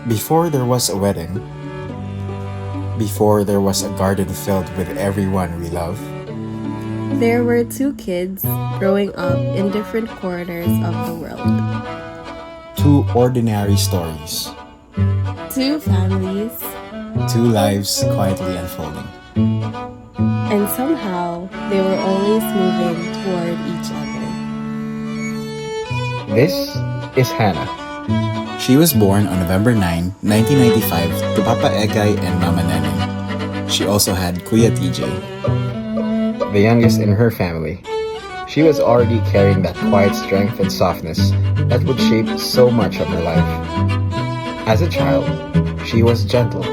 Before there was a wedding, before there was a garden filled with everyone we love, there were two kids growing up in different corners of the world. two ordinary stories, Two families, two lives quietly unfolding. and somehow they were always moving toward each other. This is Hannah. She was born on November 9, 1995 to Papa Egay and Mama Neneng. She also had Kuya TJ. The youngest in her family. She was already carrying that quiet strength and softness that would shape so much of her life. As a child, she was gentle,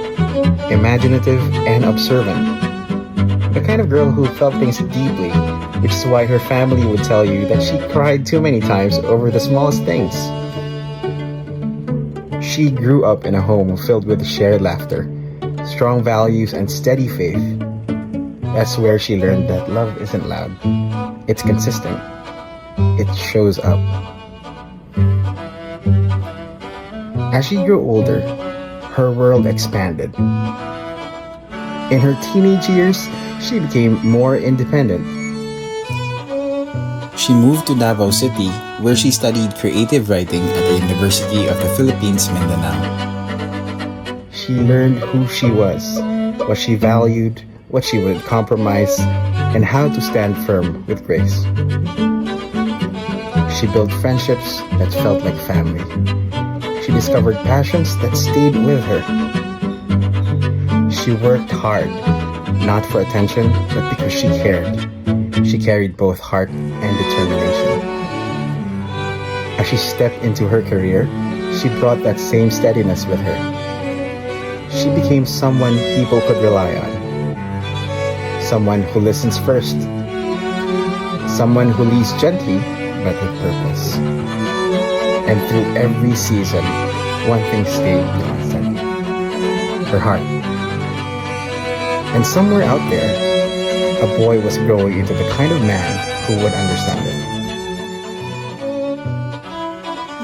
imaginative, and observant. The kind of girl who felt things deeply, which is why her family would tell you that she cried too many times over the smallest things. She grew up in a home filled with shared laughter, strong values, and steady faith. That's where she learned that love isn't loud. It's consistent. It shows up. As she grew older, her world expanded. In her teenage years, she became more independent. She moved to Davao City, where she studied creative writing at the University of the Philippines, Mindanao. She learned who she was, what she valued, what she would compromise, and how to stand firm with grace. She built friendships that felt like family. She discovered passions that stayed with her. She worked hard, not for attention, but because she cared. She carried both heart and determination. As she stepped into her career, she brought that same steadiness with her. She became someone people could rely on. Someone who listens first. Someone who leads gently, but with purpose. And through every season, one thing stayed constant. Her heart. And somewhere out there, a boy was growing into the kind of man who would understand it.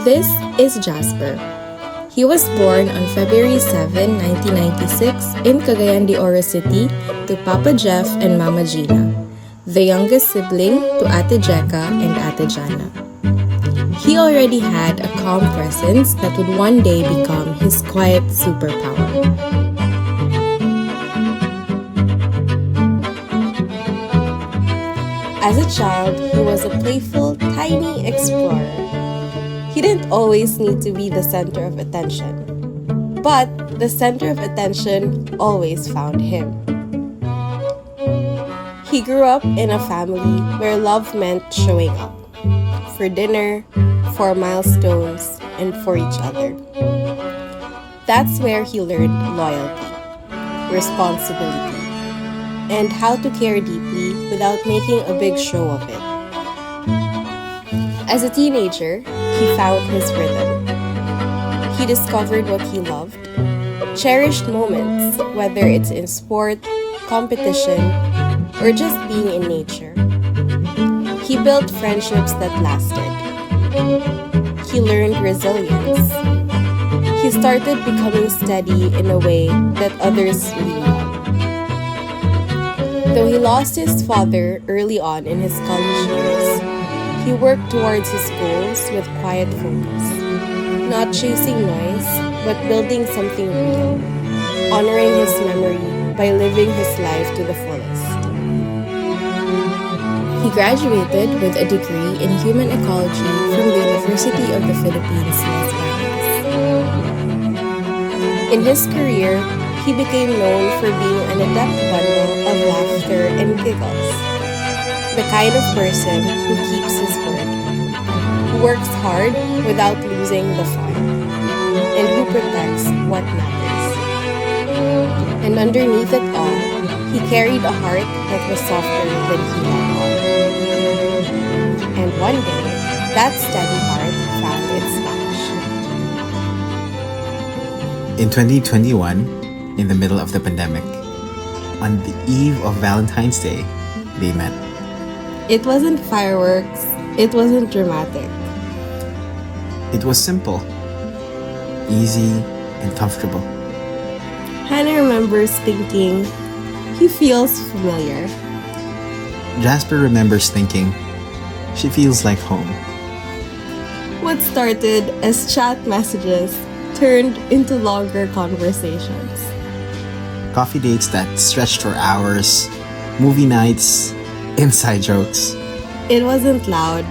This is Jasper. He was born on February 7, 1996 in Cagayan de Oro City to Papa Jeff and Mama Gina, the youngest sibling to Ate Jeka and Ate Jana. He already had a calm presence that would one day become his quiet superpower. As a child, he was a playful, tiny explorer. He didn't always need to be the center of attention, but the center of attention always found him. He grew up in a family where love meant showing up for dinner, for milestones, and for each other. That's where he learned loyalty, responsibility, and how to care deeply without making a big show of it. As a teenager, he found his rhythm. He discovered what he loved, cherished moments, whether it's in sport, competition, or just being in nature. He built friendships that lasted. He learned resilience. He started becoming steady in a way that others leaned on. Though he lost his father early on in his college years, he worked towards his goals with quiet focus, not chasing noise, but building something real, honoring his memory by living his life to the fullest. He graduated with a degree in human ecology from the University of the Philippines, Las Vegas. In his career, he became known for being an adept bundle of laughter and giggles. The kind of person who keeps his word, who works hard without losing the fun, and who protects what matters. And underneath it all, he carried a heart that was softer than he let on. And one day, that steady heart found its match. In 2021, in the middle of the pandemic, on the eve of Valentine's Day, they met. It wasn't fireworks, it wasn't dramatic. It was simple, easy, and comfortable. Hannah remembers thinking, he feels familiar. Jasper remembers thinking, she feels like home. What started as chat messages turned into longer conversations. Coffee dates that stretched for hours, movie nights, inside jokes. It wasn't loud,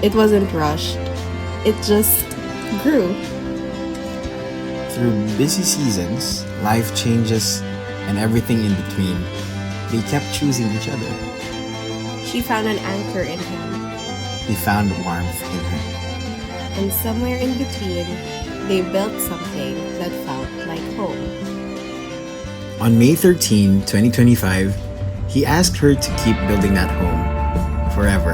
it wasn't rushed, it just grew. Through busy seasons, life changes, and everything in between, they kept choosing each other. She found an anchor in him, They found warmth in her. and somewhere in between, they built something that felt like home. On May 13, 2025, he asked her to keep building that home forever.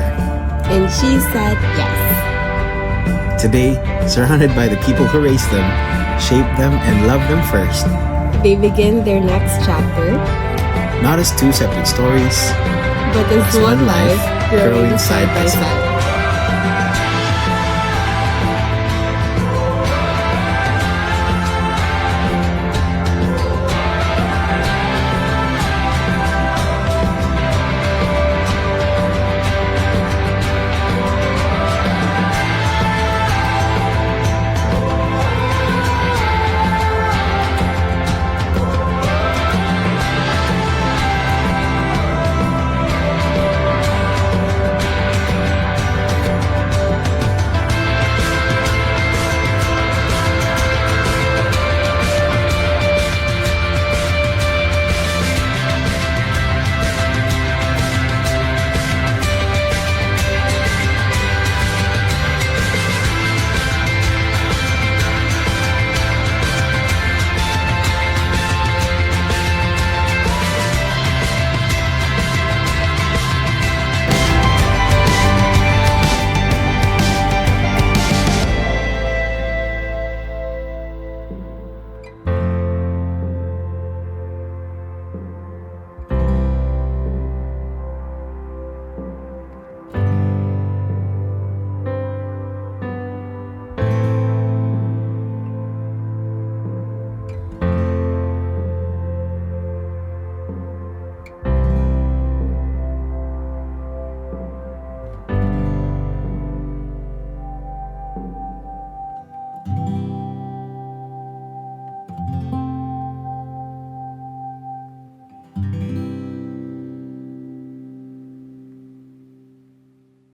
And she said yes. Today, surrounded by the people who raised them, shaped them, and loved them first, They begin their next chapter, not as two separate stories, but as one life growing side by side.